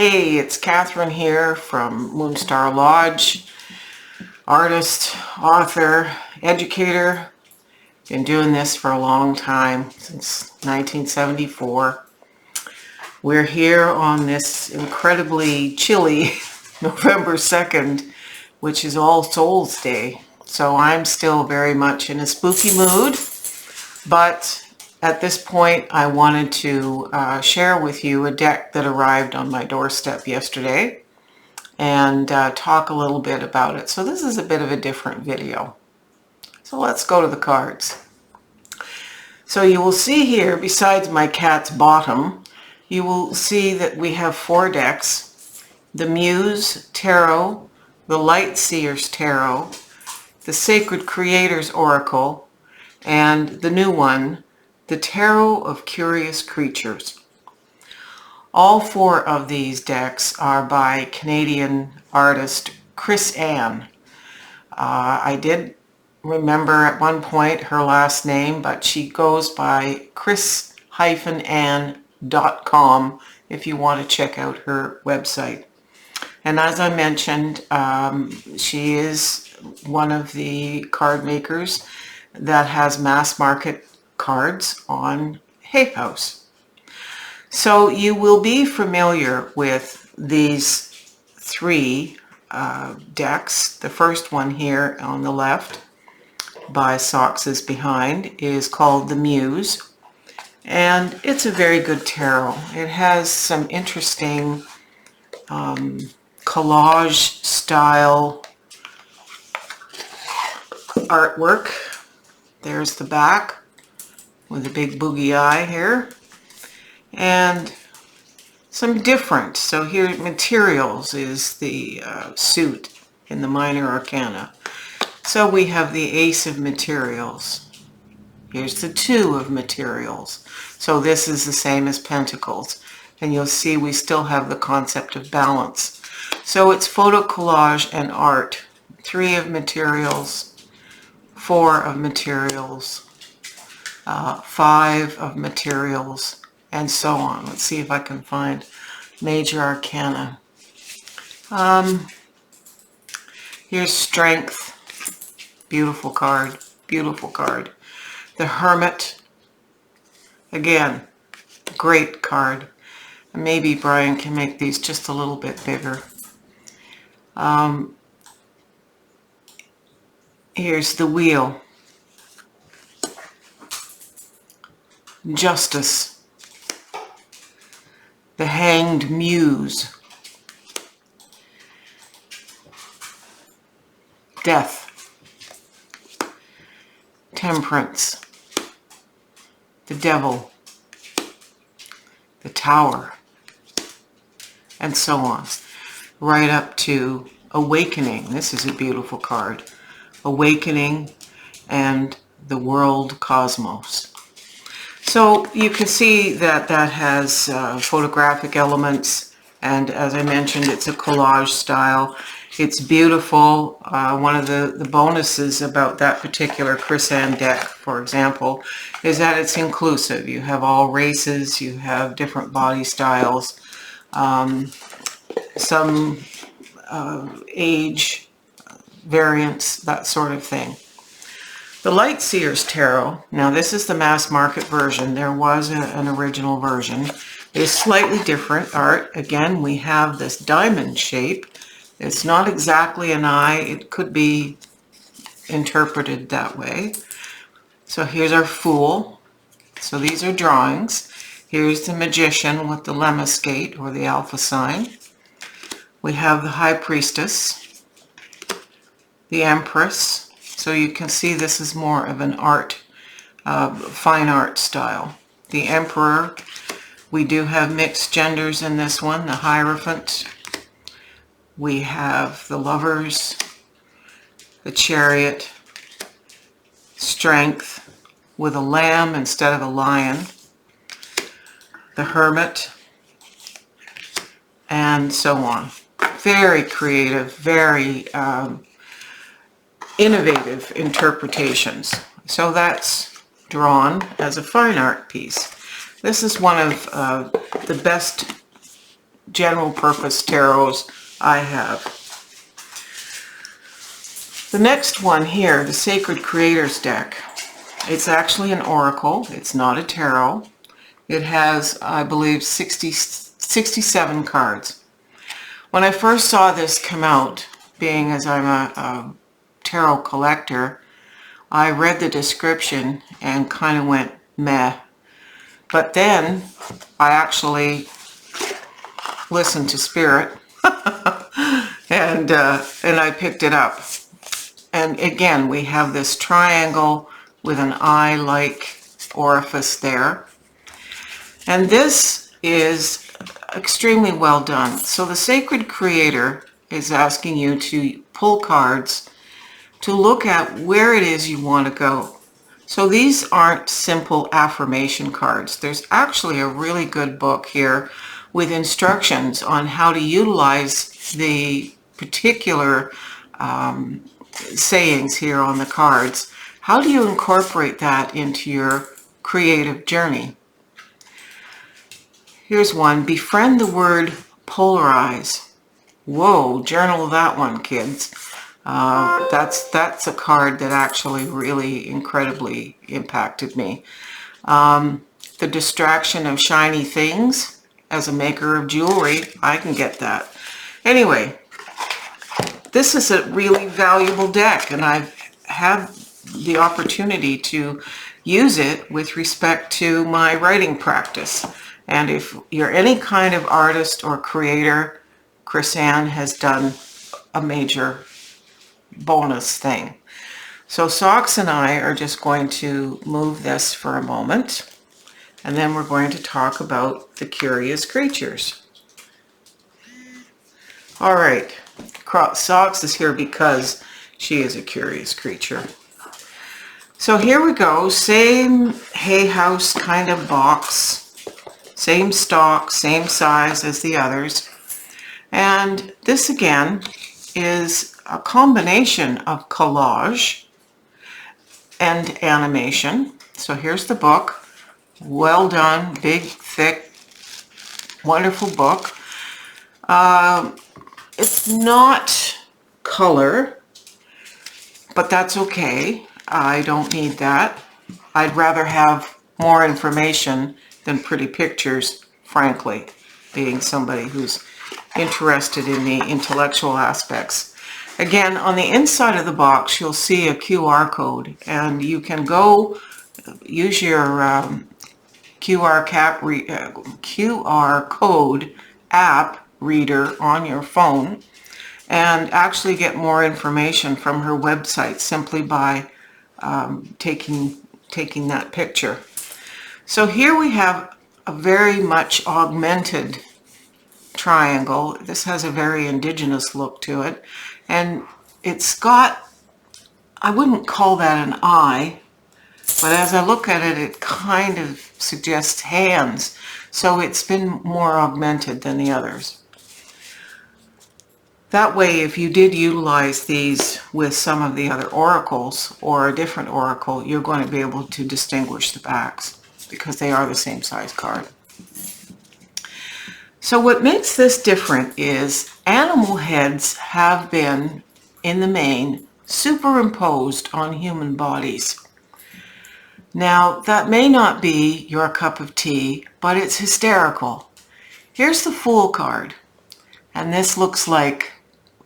Hey, it's Catherine here from Moonstar Lodge, artist, author, educator. Been doing this for a long time, since 1974. We're here on this incredibly chilly November 2nd, which is All Souls Day. So I'm still very much in a spooky mood, but at this point, I wanted to share with you a deck that arrived on my doorstep yesterday and talk a little bit about it. So this is a bit of a different video. So let's go to the cards. So you will see here, besides my cat's bottom, you will see that we have 4 decks. The Muse Tarot, the Light Seers Tarot, the Sacred Creators Oracle, and the new one, the Tarot of Curious Creatures. All 4 of these decks are by Canadian artist Chris Ann. I did remember at one point her last name, but she goes by chris-ann.com if you want to check out her website. And as I mentioned, she is one of the card makers that has mass market cards on Hay House. So you will be familiar with these 3 decks. The first one here on the left by Socks is Behind is called the Muse, and it's a very good tarot. It has some interesting collage style artwork. There's the back with a big boogie eye here, and some different. So here, materials is the suit in the minor arcana. So we have the Ace of Materials. Here's the 2 of Materials. So this is the same as Pentacles, and you'll see we still have the concept of balance. So it's photo collage and art. 3 of Materials, 4 of Materials, 5 of Materials, and so on. Let's see if I can find Major Arcana. Here's Strength. Beautiful card. Beautiful card. The Hermit. Again, great card. Maybe Brian can make these just a little bit bigger. Here's the Wheel. Justice. The Hanged Muse. Death. Temperance. The Devil. The Tower. And so on. Right up to Awakening. This is a beautiful card. Awakening and the World Cosmos. So you can see that that has photographic elements, and as I mentioned, it's a collage style. It's beautiful. One of the bonuses about that particular Chris Ann deck, for example, is that it's inclusive. You have all races, you have different body styles, some age variants, that sort of thing. The Light Seers Tarot, now this is the mass market version. There was an original version. It is slightly different art. Again, we have this diamond shape. It's not exactly an eye. It could be interpreted that way. So here's our Fool. So these are drawings. Here's the Magician with the Lemniscate or the Alpha sign. We have the High Priestess. The Empress. So you can see this is more of an art, fine art style. The Emperor. We do have mixed genders in this one. The Hierophant. We have the Lovers. The Chariot. Strength with a lamb instead of a lion. The Hermit. And so on. Very creative, very innovative interpretations. So that's drawn as a fine art piece. This is one of the best general purpose tarots I have. The next one here, the Sacred Creators deck. It's actually an oracle. It's not a tarot. It has, I believe, 67 cards. When I first saw this come out, being as I'm a tarot collector, I read the description and kind of went meh. But then I actually listened to Spirit and I picked it up. And again, we have this triangle with an eye-like orifice there. And this is extremely well done. So the Sacred Creator is asking you to pull cards to look at where it is you want to go. So these aren't simple affirmation cards. There's actually a really good book here with instructions on how to utilize the particular sayings here on the cards. How do you incorporate that into your creative journey? Here's one. Befriend the word polarize. Whoa, journal that one, kids. That's a card that actually really incredibly impacted me. The distraction of shiny things. As a maker of jewelry, I can get that. Anyway, this is a really valuable deck, and I've had the opportunity to use it with respect to my writing practice. And if you're any kind of artist or creator, Chris-Anne has done a major bonus thing. So Socks and I are just going to move this for a moment, and then we're going to talk about the curious creatures. All right, Socks is here because she is a curious creature. So here we go, same hay house kind of box, same stock, same size as the others. And this again is a combination of collage and animation. So here's the book. Well done, big, thick, wonderful book. It's not color, but that's okay. I don't need that. I'd rather have more information than pretty pictures, frankly, being somebody who's interested in the intellectual aspects. Again, on the inside of the box, you'll see a QR code, and you can go use your QR code app reader on your phone and actually get more information from her website simply by taking that picture. So here we have a very much augmented triangle. This has a very indigenous look to it, and it's got, I wouldn't call that an eye, but as I look at it, it kind of suggests hands. So it's been more augmented than the others. That way, if you did utilize these with some of the other oracles or a different oracle, you're going to be able to distinguish the backs because they are the same size card. So what makes this different is animal heads have been, in the main, superimposed on human bodies. Now, that may not be your cup of tea, but it's hysterical. Here's the Fool card, and this looks like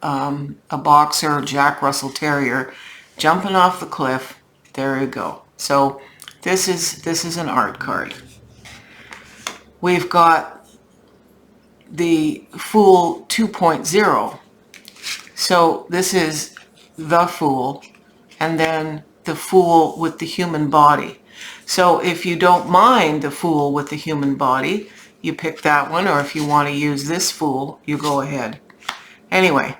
a boxer, Jack Russell Terrier, jumping off the cliff. There you go. So this is an art card. We've got the Fool 2.0. So this is the Fool, and then the Fool with the human body. So if you don't mind the Fool with the human body, you pick that one, or if you want to use this Fool, you go ahead. Anyway,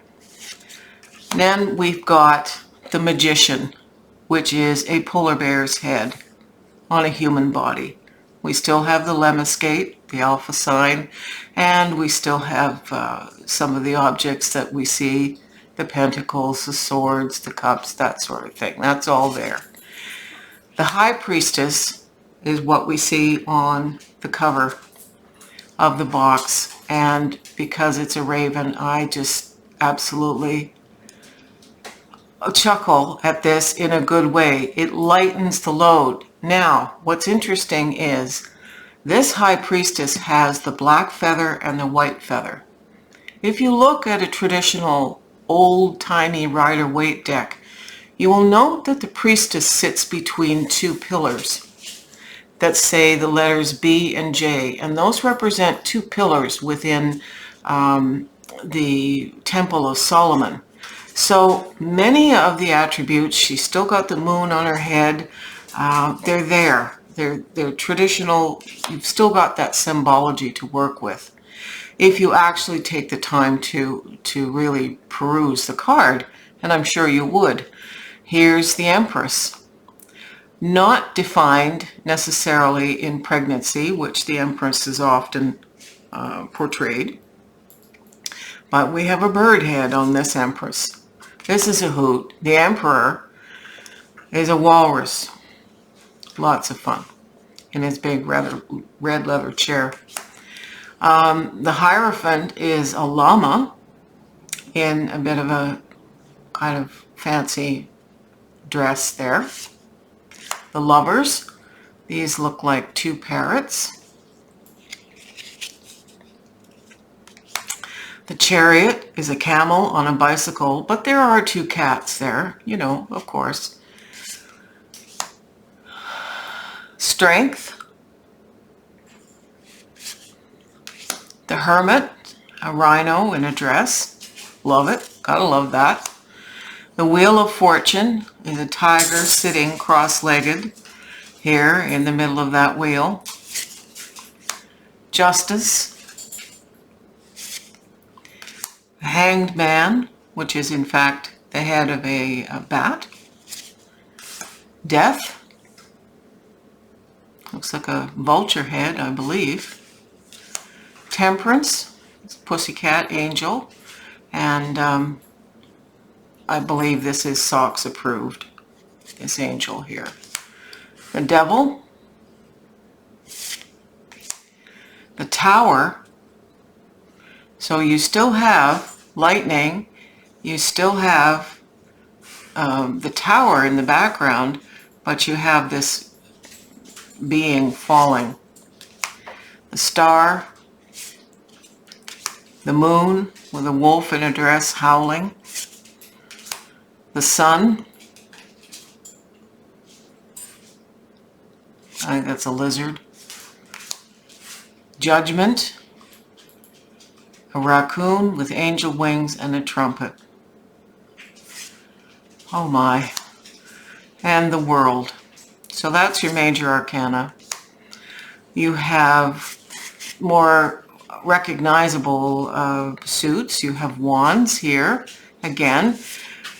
then we've got the Magician, which is a polar bear's head on a human body. We still have the lemniscate, the alpha sign, and we still have some of the objects that we see, the pentacles, the swords, the cups, that sort of thing. That's all there. The High Priestess is what we see on the cover. of the box, and because it's a raven, I just absolutely chuckle at this in a good way. It lightens the load. Now, what's interesting is this high priestess has the black feather and the white feather. If you look at a traditional old-timey Rider-Waite deck, you will note that the priestess sits between two pillars that say the letters B and J, and those represent two pillars within the Temple of Solomon. So many of the attributes, she's still got the moon on her head, they're there. They're traditional. You've still got that symbology to work with. If you actually take the time to really peruse the card, and I'm sure you would. Here's the Empress. Not defined necessarily in pregnancy, which the Empress is often portrayed. But we have a bird head on this Empress. This is a hoot. The Emperor is a walrus. Lots of fun in his big red leather chair. The Hierophant is a llama in a bit of a kind of fancy dress there. The Lovers, these look like two parrots. The Chariot is a camel on a bicycle, but there are two cats there, you know, of course. Strength, the Hermit, a rhino in a dress. Love it, gotta love that. The Wheel of Fortune is a tiger sitting cross-legged here in the middle of that wheel. Justice, the Hanged Man, which is in fact the head of a bat. Death, looks like a vulture head, I believe. Temperance, pussycat angel, and I believe this is SOX approved, this angel here. The Devil, the Tower, so you still have lightning, you still have the tower in the background, but you have this being falling. The Star, the Moon with a wolf in a dress howling. The Sun, I think that's a lizard. Judgment, a raccoon with angel wings and a trumpet. Oh my. And the World. So that's your major arcana. You have more recognizable suits. You have wands here. Again,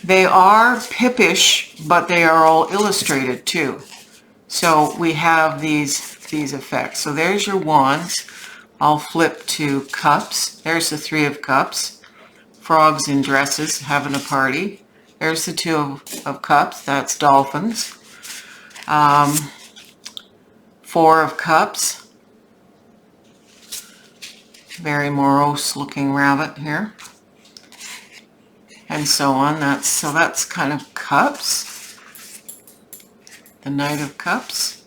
they are pippish, but they are all illustrated too. So we have these effects. So there's your wands. I'll flip to cups. There's the Three of Cups. Frogs in dresses having a party. There's the Two of Cups. That's dolphins. Four of Cups. Very morose looking rabbit here. And so on. That's kind of cups. The Knight of Cups.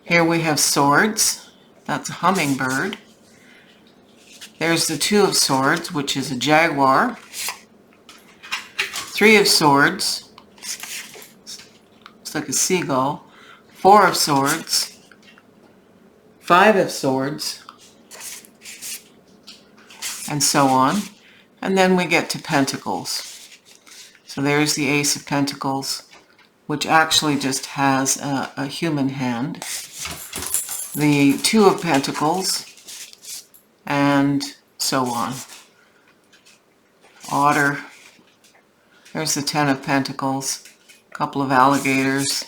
Here we have swords. That's a hummingbird. There's the Two of Swords, which is a jaguar. Three of Swords. Looks like a seagull. Four of Swords. Five of Swords. And so on. And then we get to Pentacles. So there's the Ace of Pentacles, which actually just has a human hand. The Two of Pentacles, and so on. Otter. There's the Ten of Pentacles. A couple of alligators.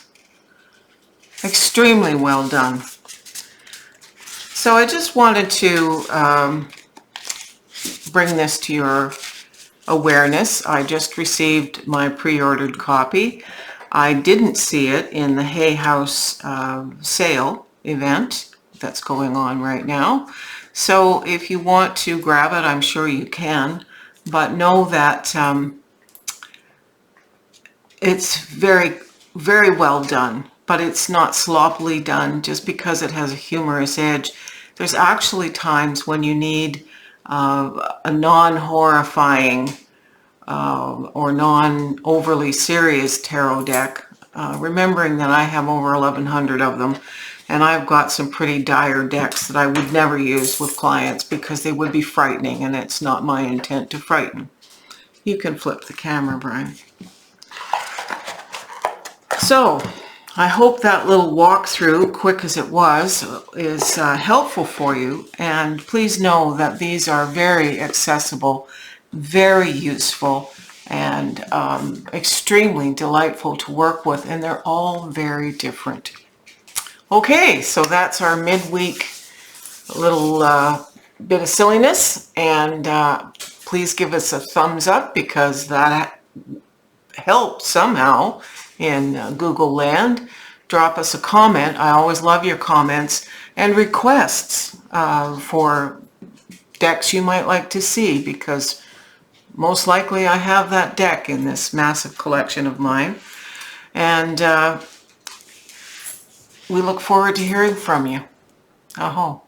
Extremely well done. So I just wanted to bring this to your awareness. I just received my pre-ordered copy. I didn't see it in the Hay House sale event that's going on right now. So if you want to grab it, I'm sure you can, but know that it's very, very well done, but it's not sloppily done just because it has a humorous edge. There's actually times when you need a non-horrifying or non-overly serious tarot deck, remembering that I have over 1,100 of them, and I've got some pretty dire decks that I would never use with clients because they would be frightening, and it's not my intent to frighten. You can flip the camera, Brian. So, I hope that little walkthrough, quick as it was, is helpful for you. And please know that these are very accessible, very useful, and extremely delightful to work with. And they're all very different. Okay, so that's our midweek little bit of silliness. And please give us a thumbs up because that helped somehow in Google land. Drop us a comment. I always love your comments and requests for decks you might like to see, because most likely I have that deck in this massive collection of mine. And we look forward to hearing from you. Aho.